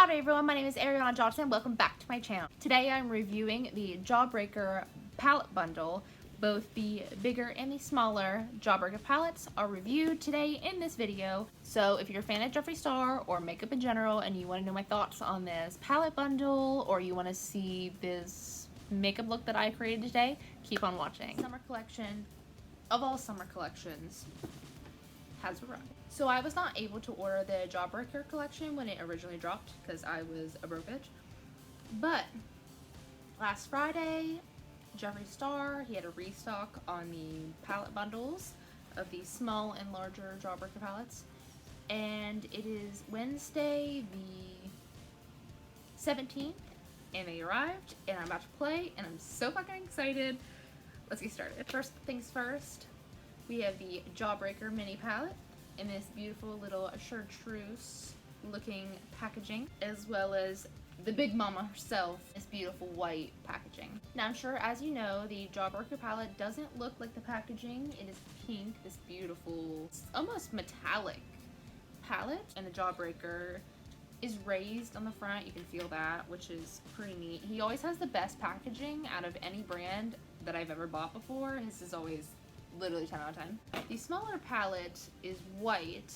Howdy everyone, my name is Ariana Johnson. Welcome back to my channel. Today I'm reviewing the Jawbreaker palette bundle. Both the bigger and the smaller Jawbreaker palettes are reviewed today in this video. So if you're a fan of Jeffree Star or makeup in general and you want to know my thoughts on this palette bundle, or you want to see this makeup look that I created today, keep on watching. Summer collection of all summer collections has arrived. So I was not able to order the Jawbreaker collection when it originally dropped because I was a broke bitch. But last Friday, Jeffree Star, he had a restock on the palette bundles of the small and larger Jawbreaker palettes. And it is Wednesday the 17th and they arrived and I'm about to play and I'm so fucking excited. Let's get started. First things first, we have the Jawbreaker mini palette in this beautiful little chartreuse looking packaging, as well as the big mama herself, this beautiful white packaging. Now I'm sure as you know, the Jawbreaker palette doesn't look like the packaging. It is pink, this beautiful, almost metallic palette, and the Jawbreaker is raised on the front. You can feel that, which is pretty neat. He always has the best packaging out of any brand that I've ever bought before. His is always literally 10 out of 10. The smaller palette is white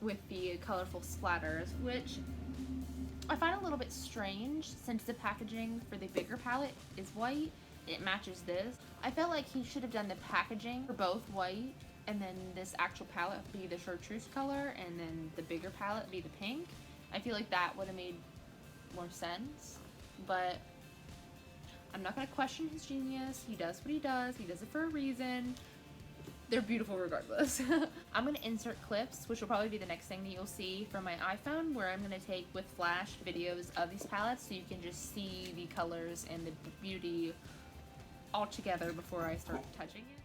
with the colorful splatters, which I find a little bit strange since the packaging for the bigger palette is white. It matches this. I felt like he should have done the packaging for both white and then this actual palette be the chartreuse color and then the bigger palette be the pink. I feel like that would have made more sense, but I'm not going to question his genius. He does what he does. He does it for a reason. They're beautiful regardless. I'm going to insert clips, which will probably be the next thing that you'll see from my iPhone, where I'm going to take with flash videos of these palettes so you can just see the colors and the beauty all together before I start touching it.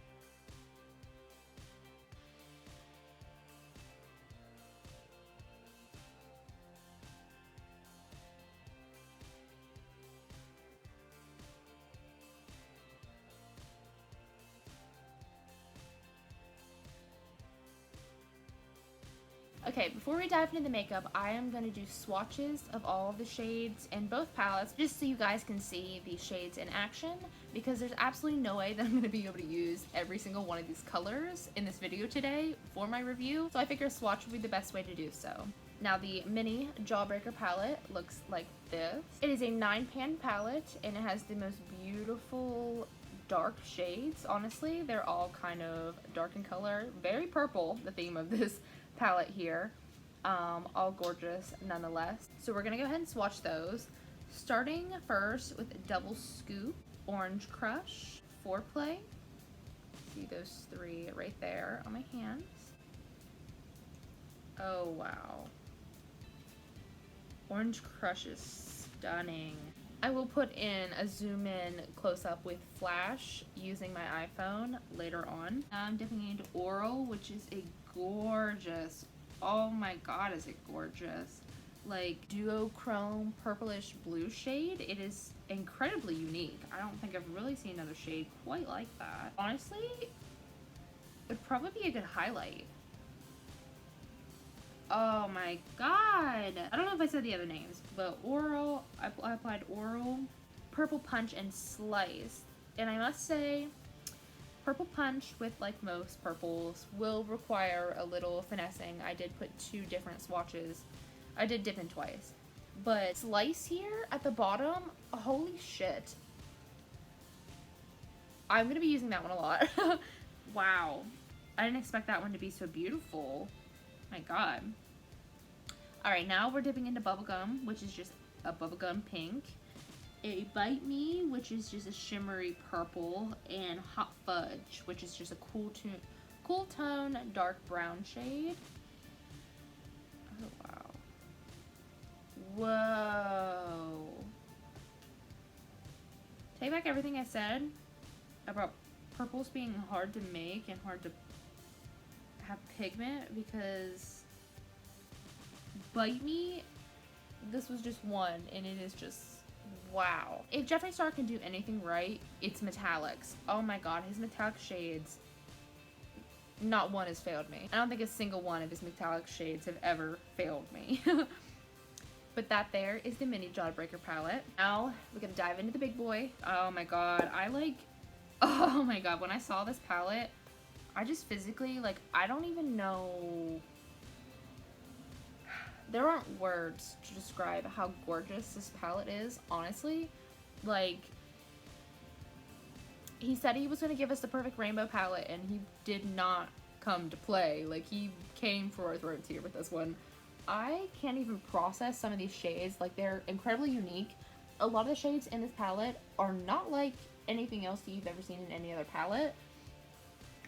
Okay, before we dive into the makeup, I am going to do swatches of all of the shades in both palettes, just so you guys can see the shades in action, because there's absolutely no way that I'm going to be able to use every single one of these colors in this video today for my review, so I figure a swatch would be the best way to do so. Now the mini Jawbreaker palette looks like this. It is a 9-pan palette, and it has the most beautiful dark shades. Honestly, they're all kind of dark in color, very purple, the theme of this palette here, all gorgeous nonetheless. So we're gonna go ahead and swatch those, starting first with Double Scoop, Orange Crush, Foreplay. See those three right there on my hands. Oh wow, Orange Crush is stunning. I will put in a zoom in close up with flash using my iPhone later on. Now I'm dipping into Oral, which is a gorgeous, oh my god, is it gorgeous, like duochrome purplish blue shade. It is incredibly unique. I don't think I've really seen another shade quite like that. Honestly, it would probably be a good highlight. Oh my god, I don't know if I said the other names, but Oral, I applied Oral, Purple Punch, and Slice, and I must say Purple Punch, with like most purples, will require a little finessing. I did put 2 different swatches. I did dip in twice. But Slice here at the bottom, holy shit. I'm going to be using that one a lot. Wow. I didn't expect that one to be so beautiful. My god. Alright, now we're dipping into Bubblegum, which is just a bubblegum pink. A Bite Me, which is just a shimmery purple, and Hot Fudge, which is just a cool tone dark brown shade. Oh wow. Whoa. Take back everything I said about purples being hard to make and hard to have pigment, because Bite Me, this was just one and it is just wow. If Jeffree Star can do anything right, it's metallics. Oh my god, his metallic shades, not one has failed me. I don't think a single one of his metallic shades have ever failed me. But that there is the mini Jawbreaker palette. Now we're gonna dive into the big boy. Oh my god, oh my god, when I saw this palette, I just physically, like, I don't even know. There aren't words to describe how gorgeous this palette is, honestly. Like, he said he was going to give us the perfect rainbow palette, and he did not come to play. Like, he came for our throats here with this one. I can't even process some of these shades. Like, they're incredibly unique. A lot of the shades in this palette are not like anything else that you've ever seen in any other palette.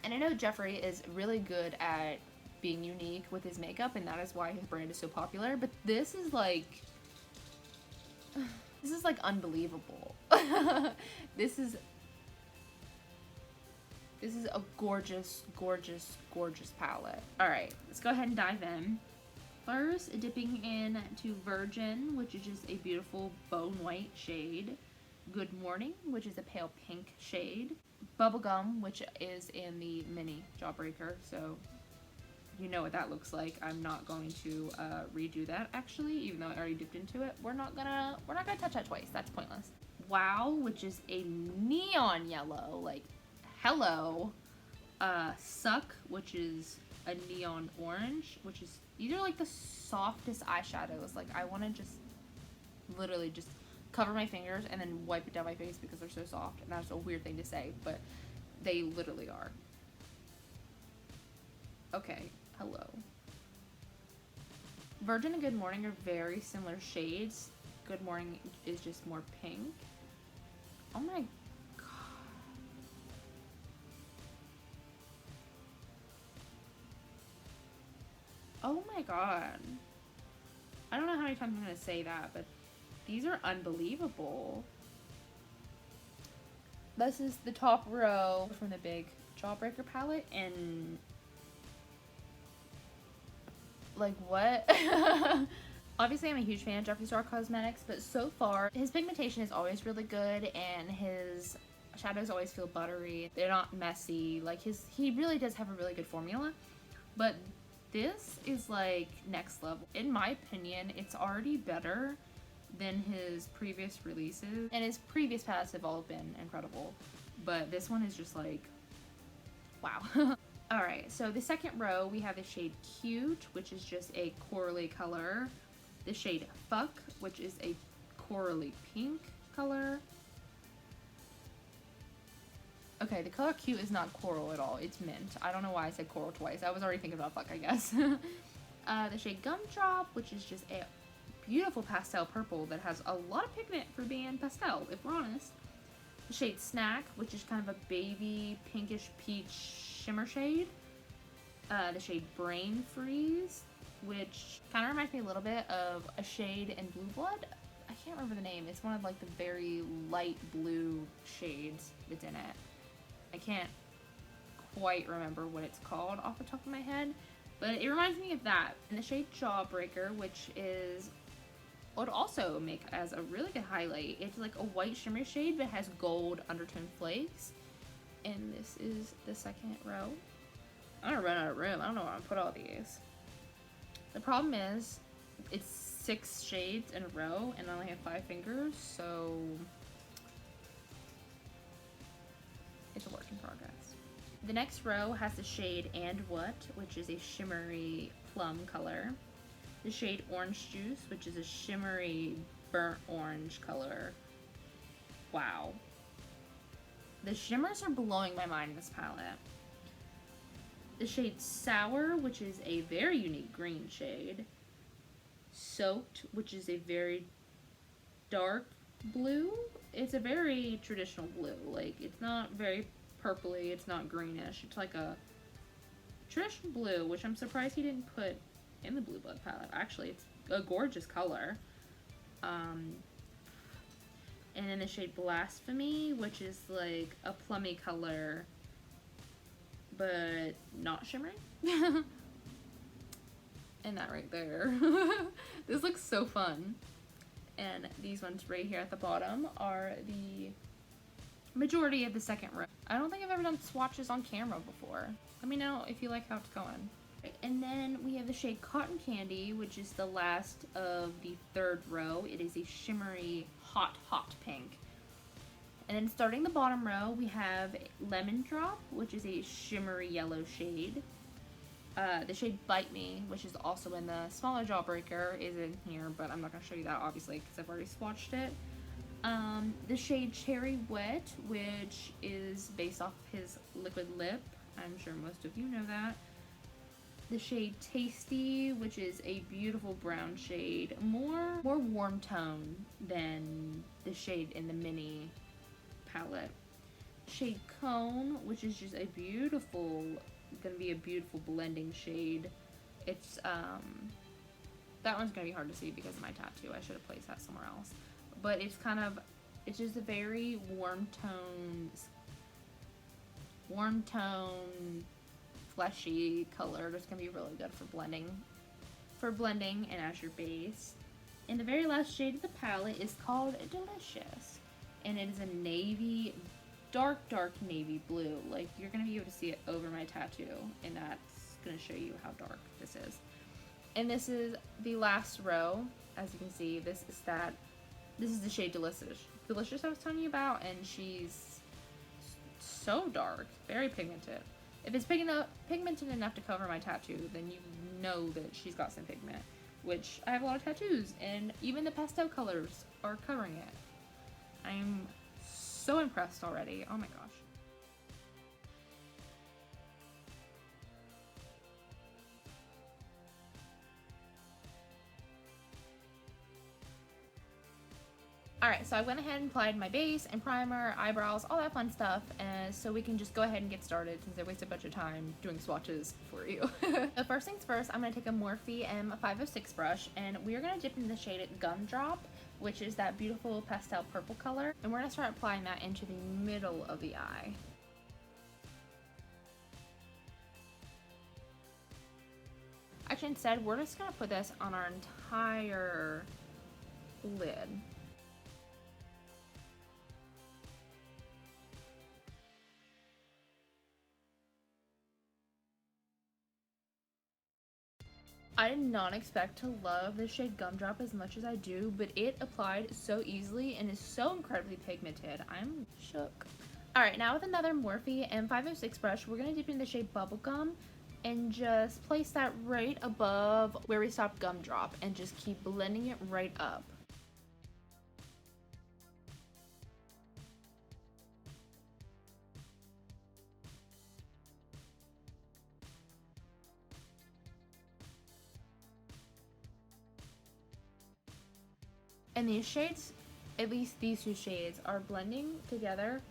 And I know Jeffree is really good at being unique with his makeup, and that is why his brand is so popular. But this is like unbelievable. This is a gorgeous, gorgeous, gorgeous palette. Alright, let's go ahead and dive in. First, dipping in to Virgin, which is just a beautiful bone white shade. Good Morning, which is a pale pink shade. Bubblegum, which is in the mini Jawbreaker, so you know what that looks like. I'm not going to redo that, actually, even though I already dipped into it. We're not gonna touch that twice. That's pointless. Wow, which is a neon yellow, like, hello. Suck, which is a neon orange, which is, these are like the softest eyeshadows. Like, I want to just literally just cover my fingers and then wipe it down my face because they're so soft. And that's a weird thing to say, but they literally are. Okay, hello. Virgin and Good Morning are very similar shades. Good Morning is just more pink. Oh my god. Oh my god. I don't know how many times I'm going to say that, but these are unbelievable. This is the top row from the big Jawbreaker palette, and like, what? Obviously, I'm a huge fan of Jeffree Star Cosmetics, but so far, his pigmentation is always really good, and his shadows always feel buttery. They're not messy. Like, he really does have a really good formula, but this is like next level. In my opinion, it's already better than his previous releases, and his previous palettes have all been incredible, but this one is just like, wow. Alright, so the second row, we have the shade Cute, which is just a corally color. The shade Fuck, which is a corally pink color. Okay, the color Cute is not coral at all. It's mint. I don't know why I said coral twice. I was already thinking about Fuck, I guess. The shade Gumdrop, which is just a beautiful pastel purple that has a lot of pigment for being pastel, if we're honest. The shade Snack, which is kind of a baby pinkish peach shimmer shade. The shade Brain Freeze, which kind of reminds me a little bit of a shade in Blue Blood. I can't remember the name. It's one of like the very light blue shades that's in it. I can't quite remember what it's called off the top of my head, but it reminds me of that. And the shade Jawbreaker, which is, would also make as a really good highlight. It's like a white shimmer shade, but has gold undertone flakes. And this is the second row. I'm gonna run out of room. I don't know where I'm gonna put all these. The problem is, it's 6 shades in a row, and I only have 5 fingers, so it's a work in progress. The next row has the shade And What, which is a shimmery plum color. The shade Orange Juice, which is a shimmery burnt orange color. Wow. The shimmers are blowing my mind in this palette. The shade Sour, which is a very unique green shade. Soaked, which is a very dark blue. It's a very traditional blue. Like, it's not very purpley, it's not greenish. It's like a traditional blue, which I'm surprised he didn't put in the Blue Blood palette. Actually, it's a gorgeous color. And then the shade Blasphemy, which is like a plummy color, but not shimmering. And that right there. This looks so fun. And these ones right here at the bottom are the majority of the second row. I don't think I've ever done swatches on camera before. Let me know if you like how it's going. And then we have the shade Cotton Candy, which is the last of the third row. It is a shimmery hot pink. And then starting the bottom row, we have Lemon Drop, which is a shimmery yellow shade. The shade Bite Me, which is also in the smaller Jawbreaker, is in here, but I'm not going to show you that obviously because I've already swatched it. The shade Cherry Wet, which is based off his liquid lip. I'm sure most of you know that. The shade Tasty, which is a beautiful brown shade, more warm tone than the shade in the mini palette. Shade Cone, which is just a beautiful, gonna be a beautiful blending shade. It's that one's gonna be hard to see because of my tattoo. I should have placed that somewhere else. But it's just a very warm tone, fleshy color. It's gonna be really good for blending and as your base. And the very last shade of the palette is called Delicious, and it is a navy, dark navy blue. Like, you're gonna be able to see it over my tattoo, and that's gonna show you how dark this is. And this is the last row. As you can see, this is the shade Delicious I was telling you about, and she's so dark, very pigmented. If it's pigmented enough to cover my tattoo, then you know that she's got some pigment, which I have a lot of tattoos, and even the pastel colors are covering it. I'm so impressed already. Oh my gosh. Alright, so I went ahead and applied my base and primer, eyebrows, all that fun stuff, so we can just go ahead and get started since I wasted a bunch of time doing swatches for you. So first things first, I'm going to take a Morphe M506 brush, and we're going to dip in the shade Gumdrop, which is that beautiful pastel purple color, and we're going to start applying that into the middle of the eye. Actually, instead, we're just going to put this on our entire lid. I did not expect to love this shade Gumdrop as much as I do, but it applied so easily and is so incredibly pigmented. I'm shook. Alright, now with another Morphe M506 brush, we're going to dip in the shade Bubblegum and just place that right above where we stopped Gumdrop and just keep blending it right up. And these shades, at least these two shades, are blending together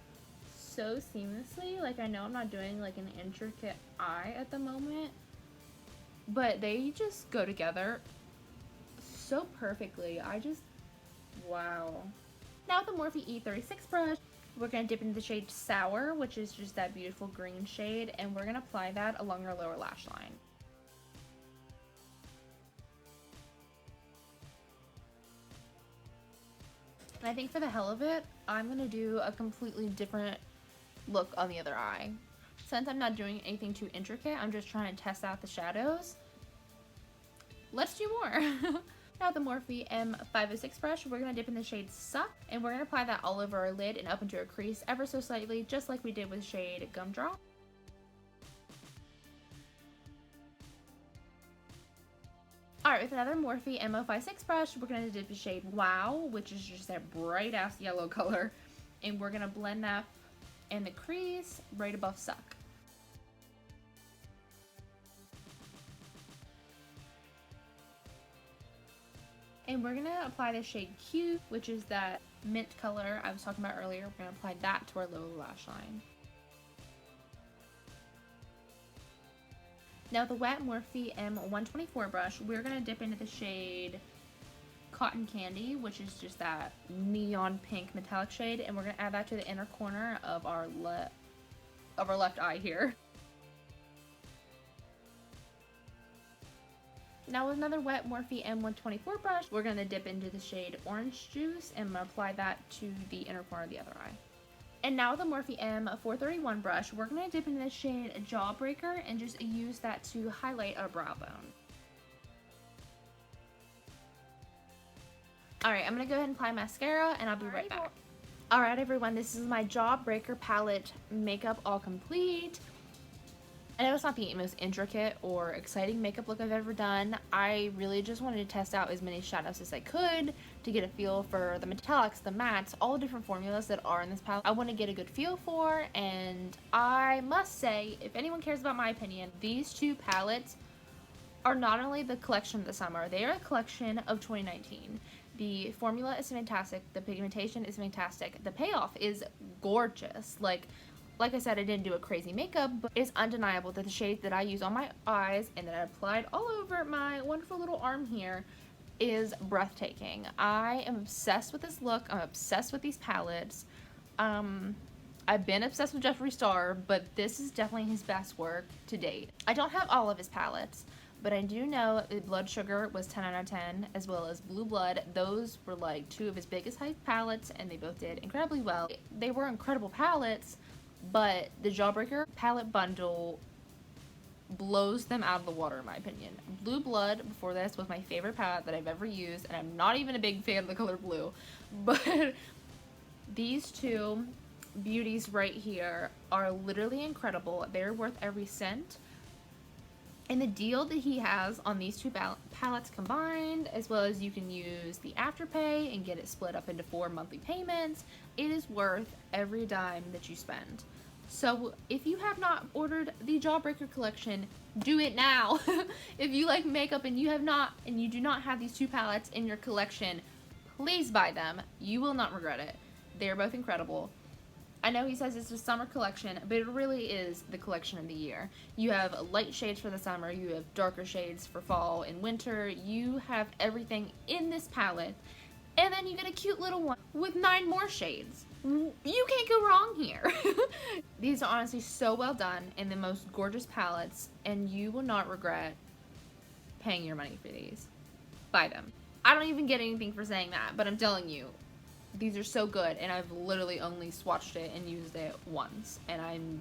so seamlessly. Like, I know I'm not doing like an intricate eye at the moment, but they just go together so perfectly. Wow. Now with the Morphe E36 brush, we're going to dip into the shade Sour, which is just that beautiful green shade, and we're going to apply that along our lower lash line. And I think for the hell of it, I'm going to do a completely different look on the other eye. Since I'm not doing anything too intricate, I'm just trying to test out the shadows. Let's do more. Now with the Morphe M506 brush, we're going to dip in the shade Suck, and we're going to apply that all over our lid and up into a crease ever so slightly, just like we did with shade Gumdrop. Alright, with another Morphe M056 brush, we're going to dip the shade Wow, which is just that bright ass yellow color, and we're going to blend that in the crease right above Suck. And we're going to apply the shade Q, which is that mint color I was talking about earlier. We're going to apply that to our lower lash line. Now the wet Morphe M124 brush, we're going to dip into the shade Cotton Candy, which is just that neon pink metallic shade, and we're going to add that to the inner corner of our left eye here. Now with another wet Morphe M124 brush, we're going to dip into the shade Orange Juice and apply that to the inner corner of the other eye. And now with the Morphe M431 brush, we're going to dip into the shade Jawbreaker and just use that to highlight our brow bone. Alright, I'm going to go ahead and apply mascara and I'll be right back. Alright everyone, this is my Jawbreaker palette makeup all complete. I know it's not the most intricate or exciting makeup look I've ever done. I really just wanted to test out as many shadows as I could to get a feel for the metallics, the mattes, all the different formulas that are in this palette. I want to get a good feel for, and I must say, if anyone cares about my opinion, these two palettes are not only the collection of the summer, they are a collection of 2019. The formula is fantastic, the pigmentation is fantastic, the payoff is gorgeous. Like I said, I didn't do a crazy makeup, but it's undeniable that the shade that I use on my eyes and that I applied all over my wonderful little arm here is breathtaking. I am obsessed with this look. I'm obsessed with these palettes. I've been obsessed with Jeffree Star, but this is definitely his best work to date. I don't have all of his palettes, but I do know that Blood Sugar was 10 out of 10, as well as Blue Blood. Those were like two of his biggest hype palettes, and they both did incredibly well. They were incredible palettes, but the Jawbreaker palette bundle blows them out of the water in my opinion. Blue Blood before this was my favorite palette that I've ever used, and I'm not even a big fan of the color blue, but these two beauties right here are literally incredible. They're worth every cent. And the deal that he has on these two palettes combined, as well as you can use the Afterpay and get it split up into 4 monthly payments, it is worth every dime that you spend. So if you have not ordered the Jawbreaker collection, do it now. If you like makeup and you do not have these two palettes in your collection, please buy them. You will not regret it. They're both incredible. I know he says it's a summer collection, but it really is the collection of the year. You have light shades for the summer, you have darker shades for fall and winter, you have everything in this palette, and then you get a cute little one with 9 more shades. You can't go wrong here. These are honestly so well done and the most gorgeous palettes, and you will not regret paying your money for these. Buy them. I don't even get anything for saying that, but I'm telling you, these are so good, and I've literally only swatched it and used it once, and I'm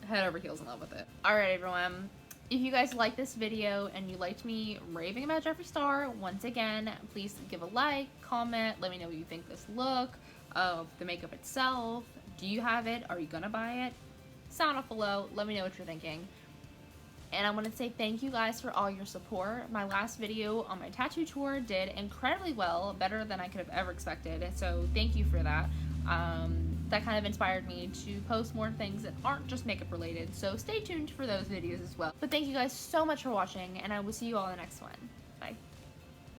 head over heels in love with it. Alright everyone, if you guys liked this video and you liked me raving about Jeffree Star, once again, please give a like, comment, let me know what you think of this look, of the makeup itself. Do you have it? Are you gonna buy it? Sound off below, let me know what you're thinking. And I want to say thank you guys for all your support. My last video on my tattoo tour did incredibly well, better than I could have ever expected, so thank you for that. That kind of inspired me to post more things that aren't just makeup related, so stay tuned for those videos as well. But thank you guys so much for watching, and I will see you all in the next one. Bye.